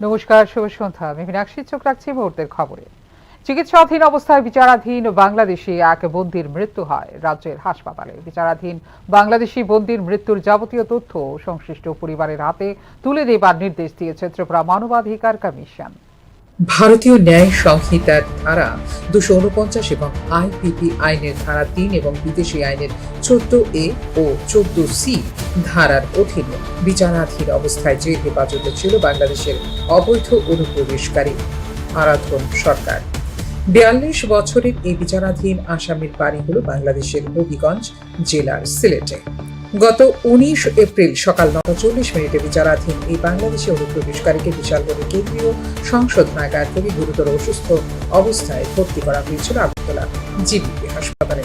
নমস্কার, শুভ সন্ধ্যা। আমি মীনাক্ষী, চোখ রাখছি মুহূর্তের খবরে। চিকিৎসাধীন অবস্থায় বিচারাধীন বাংলাদেশি এক বন্দির মৃত্যু হয় রাজ্যের হাসপাতালে। বিচারাধীন বাংলাদেশি বন্দির মৃত্যুর যাবতীয় তথ্য সংশ্লিষ্ট পরিবারের হাতে তুলে দেবার নির্দেশ দিয়েছে ত্রিপুরা মানবাধিকার কমিশন। ভারতীয় ন্যায় সংহিতার ধারা 249 এবং আইপিপি আইনের ধারা 3 এবং বিদেশি আইনের 14A ও 14C ধারার অধীনে বিচারাধীন অবস্থায় যে হেফাজতে ছিল বাংলাদেশের অবৈধ অনুপ্রবেশকারী আরাধন সরকার। 42 বছরের এই বিচারাধীন আসামির বাড়ি হল বাংলাদেশের হবিগঞ্জ জেলার সিলেটে। গত 19 এপ্রিল সকাল 9:40 বিচারাধীন এই বাংলাদেশি অনুপ্রবেশকারীকে বিশালগড় কেন্দ্রীয় সংশোধনাগার থেকে গুরুতর অসুস্থ অবস্থায় ভর্তি করা হয়েছিল আগরতলা জিবিপি হাসপাতালে।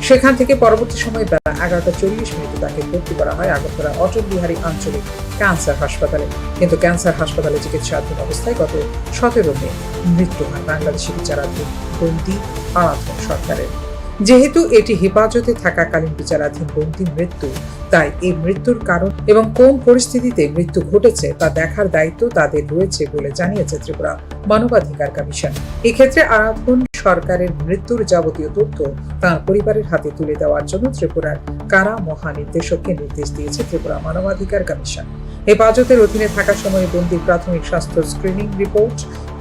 সেখান থেকে পরবর্তী সময় বেলা 11:40 তাকে ভর্তি করা হয় আগরতলা অটল বিহারী আঞ্চলিক ক্যান্সার হাসপাতালে। কিন্তু ক্যান্সার হাসপাতালে চিকিৎসাধীন অবস্থায় গত 17 মে মৃত্যু হয় বাংলাদেশি বিচারাধীন বন্দী আরাধন সরকারের। যেহেতু এটি হেফাজতে থাকাকালীন বিচারাধীন বন্দির মৃত্যু, তাই এই মৃত্যুর কারণ এবং কোন পরিস্থিতিতে মৃত্যু ঘটেছে তা দেখার দায়িত্ব তাদের রয়েছে বলে জানিয়েছে ত্রিপুরা মানবাধিকার কমিশন। এক্ষেত্রে আরাধন সরকারের মৃত্যুর যাবতীয় তথ্য তার পরিবারের হাতে তুলে দেওয়ার জন্য ত্রিপুরার কারা মহানির্দেশককে নির্দেশ দিয়েছে ত্রিপুরা মানবাধিকার কমিশন। হেফাজতের অধীনে থাকার সময় বন্দির প্রাথমিক স্বাস্থ্য স্ক্রিনিং রিপোর্ট,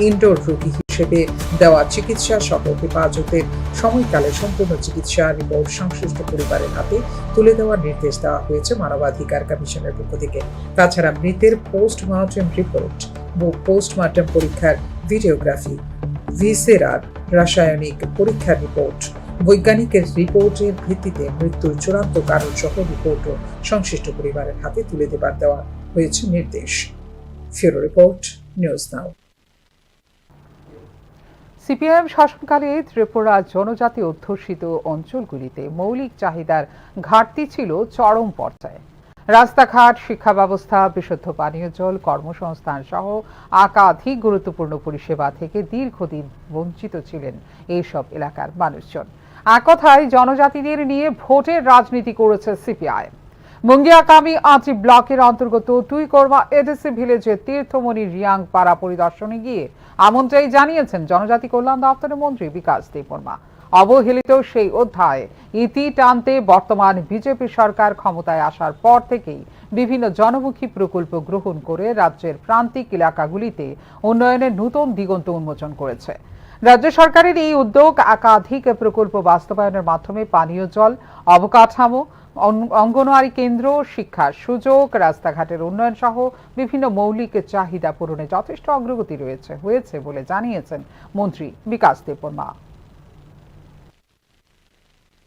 ইনডোর রোগী হিসেবে দেওয়া চিকিৎসা সহ হেফাজতের সময়কালে সম্পূর্ণ চিকিৎসা রিপোর্ট সংশ্লিষ্ট পরিবারের হাতে তুলে দেওয়ার নির্দেশ দেওয়া হয়েছে মানবাধিকার কমিশনের পক্ষ থেকে। তাছাড়া মৃতের পোস্টমর্টেম রিপোর্ট, পোস্টমর্টেম পরীক্ষার ভিডিওগ্রাফি, ভিসেরার রাসায়নিক পরীক্ষার রিপোর্ট, বৈজ্ঞানিকের রিপোর্টের ভিত্তিতে মৃত্যুর চূড়ান্ত কারণ সহ রিপোর্টও সংশ্লিষ্ট পরিবারের হাতে তুলে দেওয়া হয়েছে নির্দেশ। ফিউরো রিপোর্ট, নিউজ নাও। সিপিআইএম শাসনকালে ত্রিপুরা জনজাতি অধ্যুষিত অঞ্চলগুলিতে মৌলিক চাহিদার ঘাটতি ছিল চরম পর্যায়ে। রাস্তাঘাট, শিক্ষা ব্যবস্থা, বিশুদ্ধ পানীয় জল, কর্মসংস্থান সহ একাধিক গুরুত্বপূর্ণ পরিষেবা থেকে দীর্ঘদিন বঞ্চিত ছিলেন এইসব এলাকার মানুষজন। এক কথায় জনজাতিদের নিয়ে ভোটের রাজনীতি করেছে সিপিআইএম। মুঙ্গিয়াকামি আটি ব্লকের অন্তর্গত টুইকর্মা এডিসি ভিলেজে তীর্থমণি রিয়াং পাড়া পরিদর্শনে গিয়ে এমনটাই জানিয়েছেন জনজাতি কল্যাণ দপ্তরের মন্ত্রী বিকাশ দেববর্মা। অবহেলিত সেই অধ্যায় ইতি টানতে বর্তমান বিজেপি সরকার ক্ষমতায় আসার পর থেকেই বিভিন্ন জনমুখী প্রকল্প গ্রহণ করে রাজ্যের প্রান্তিক এলাকাগুলিতে উন্নয়নের নতুন দিগন্ত উন্মোচন করেছে। রাজ্য সরকারের এই উদ্যোগ একাধিক প্রকল্প বাস্তবায়নের মাধ্যমে পানীয় জল, অবকাঠামো, অঙ্গনওয়াড়ি কেন্দ্র, শিক্ষার সুযোগ, রাস্তাঘাটের উন্নয়ন সহ বিভিন্ন মৌলিক চাহিদা পূরণে যথেষ্ট অগ্রগতি হয়েছে বলে জানিয়েছেন মন্ত্রী বিকাশ দেববর্মা।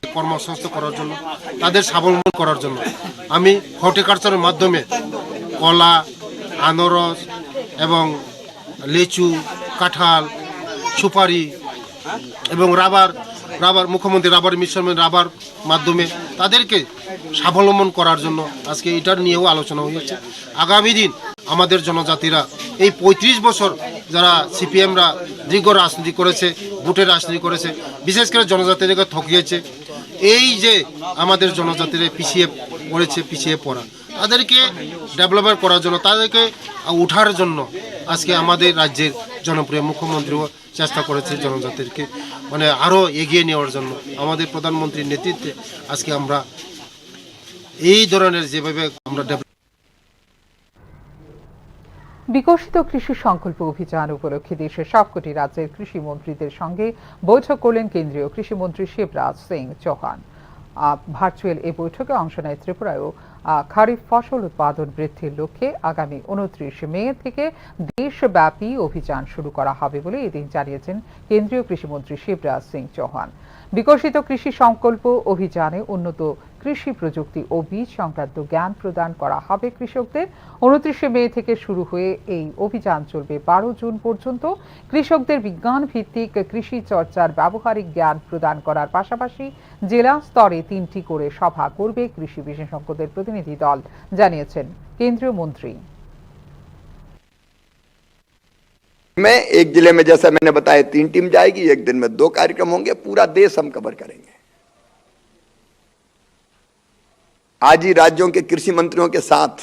কর্মসংস্থান করার জন্য, তাদের স্বাবলম্বন করার জন্য আমি হর্টিকালচারের মাধ্যমে কলা, আনারস এবং লিচু, কাঁঠাল, সুপারি এবং রাবার মুখ্যমন্ত্রী রাবার মিশন রাবার মাধ্যমে তাদেরকে স্বাবলম্বন করার জন্য আজকে এটার নিয়েও আলোচনা হয়েছে। আগামী দিন আমাদের জনজাতিরা এই 35 বছর যারা সিপিএমরা দীর্ঘ রাজনীতি করেছে, ভোটের রাজনীতি করেছে, বিশেষ করে জনজাতিদেরকে ঠকিয়েছে, এই যে আমাদের জনজাতিরা পিছিয়ে পড়া, তাদেরকে ডেভেলপমেন্ট করার জন্য, তাদেরকে ওঠার জন্য আজকে আমাদের রাজ্যের জনপ্রিয় মুখ্যমন্ত্রীও চেষ্টা করেছে জনজাতিকে আরও এগিয়ে নেওয়ার জন্য। আমাদের প্রধানমন্ত্রীর নেতৃত্বে আজকে আমরা এই ধরনের যেভাবে আমরা বিকশিত কৃষি সংকল্প অভিযান উপলক্ষে দেশের সবকটি রাজ্যের কৃষি মন্ত্রীদের সঙ্গে বৈঠক করলেন কেন্দ্রীয় কৃষিমন্ত্রী শিবরাজ সিং চৌহান। ভার্চুয়াল এই বৈঠকে অংশ নেয় ত্রিপুরায়ও খারিফ ফসল উৎপাদন বৃদ্ধির লক্ষ্যে আগামী 29 মে থেকে দেশব্যাপী অভিযান শুরু করা হবে বলে এদিন জানিয়েছেন কেন্দ্রীয় কৃষিমন্ত্রী শিবরাজ সিং চৌহান। বিকশিত কৃষি সংকল্প অভিযানে উন্নত কৃষি প্রযুক্তি ও বীজ সংক্রান্ত জ্ঞান প্রদান করা হবে কৃষকদের। 29 মে থেকে শুরু হয়ে এই অভিযান চলবে 12 জুন পর্যন্ত। কৃষকদের বিজ্ঞান ভিত্তিক কৃষি চর্চার ব্যবহারিক জ্ঞান প্রদান করার পাশাপাশি জেলা স্তরে 3টি করে সভা করবে কৃষি বিশেষজ্ঞদের প্রতিনিধি দল, জানিয়েছেন কেন্দ্রীয় মন্ত্রী। में एक जिले में जैसा मैंने बताया 3 टीम जाएगी, एक दिन में 2 कार्यक्रम होंगे, पूरा देश हम कवर करेंगे। आज ही राज्यों के कृषि मंत्रियों के साथ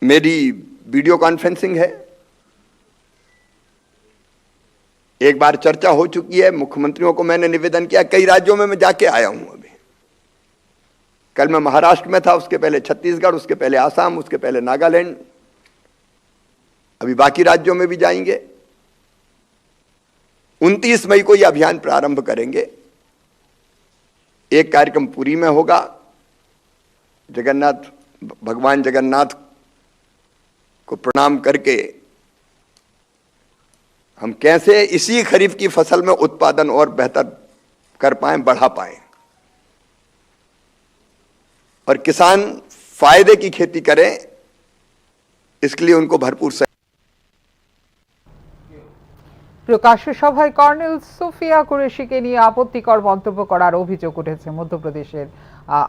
मेरी वीडियो कॉन्फ्रेंसिंग है। एक बार चर्चा हो चुकी है, मुख्यमंत्रियों को मैंने निवेदन किया, कई राज्यों में मैं जाके आया हूं। अभी कल मैं महाराष्ट्र में था, उसके पहले छत्तीसगढ़, उसके पहले आसाम, उसके पहले नागालैंड, अभी बाकी राज्यों में भी जाएंगे। 29 मई को यह अभियान प्रारंभ करेंगे। एक कार्यक्रम पुरी में होगा, भगवान जगन्नाथ को प्रणाम करके हम कैसे इसी खरीफ की फसल में उत्पादन और बेहतर कर पाएं, बढ़ा पाएं, और किसान फायदे की खेती करें, इसके लिए उनको भरपूर প্রকাশ্য সভায় কর্নেল সোফিয়া কুরেশিকে নিয়ে আপত্তিকর মন্তব্য করার অভিযোগ উঠেছে মধ্যপ্রদেশের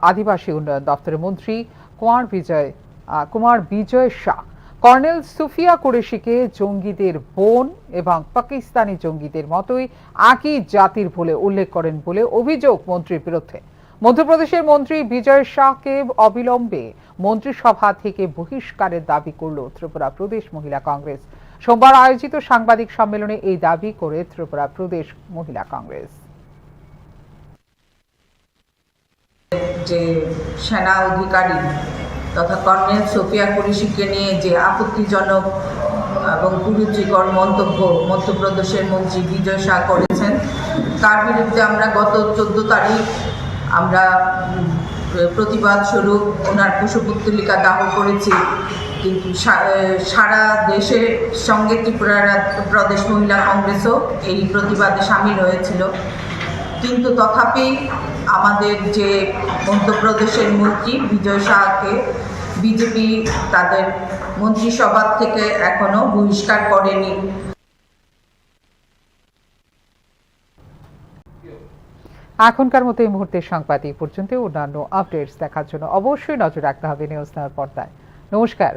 আদিবাসী উন্নয়ন দপ্তরের মন্ত্রী কুমার বিজয় শাহ। কর্নেল সোফিয়া কুরেশিকে জঙ্গিদের বোন এবং পাকিস্তানি জঙ্গিদের মতোই একই জাতির বলে উল্লেখ করেন বলে অভিযোগ মন্ত্রীর বিরুদ্ধে। মধ্যপ্রদেশের মন্ত্রী বিজয় শাহকে অবিলম্বে মন্ত্রিসভা থেকে বহিষ্কারের দাবি করল ত্রিপুরা প্রদেশ মহিলা কংগ্রেস। সোমবার আয়োজিত সাংবাদিক সম্মেলনে এই দাবি করে ত্রিপুরা প্রদেশ মহিলা কংগ্রেস। যে সেনা অধিকারী তথা কর্নেল সোফিয়া কুরেশিকে নিয়ে যে আপত্তিজনক এবং কুরুচিকর মন্তব্য মধ্যপ্রদেশের মন্ত্রী বিজয় শাহ করেছেন, তার বিরুদ্ধে আমরা গত 14 তারিখ আমরা প্রতিবাদ স্বরূপ ওনার কুশপুত্তলিকা দাহ করেছি। কিন্তু সারা দেশের সঙ্গে ত্রিপুরা প্রদেশ মহিলা কংগ্রেসও এই প্রতিবাদে সামিল হয়েছিল। কিন্তু তথাপি আমাদের যে মধ্যপ্রদেশের মন্ত্রী বিজয় শাহকে বিজেপি তাদের মন্ত্রিসভা থেকে এখনো বহিষ্কার করেনি। এখনকার মতো এই মুহূর্তের সংবাদ এই পর্যন্ত। অন্যান্য আপডেটস দেখার জন্য অবশ্যই নজর রাখতে হবে নিউজ নাওর পর্দায়। নমস্কার।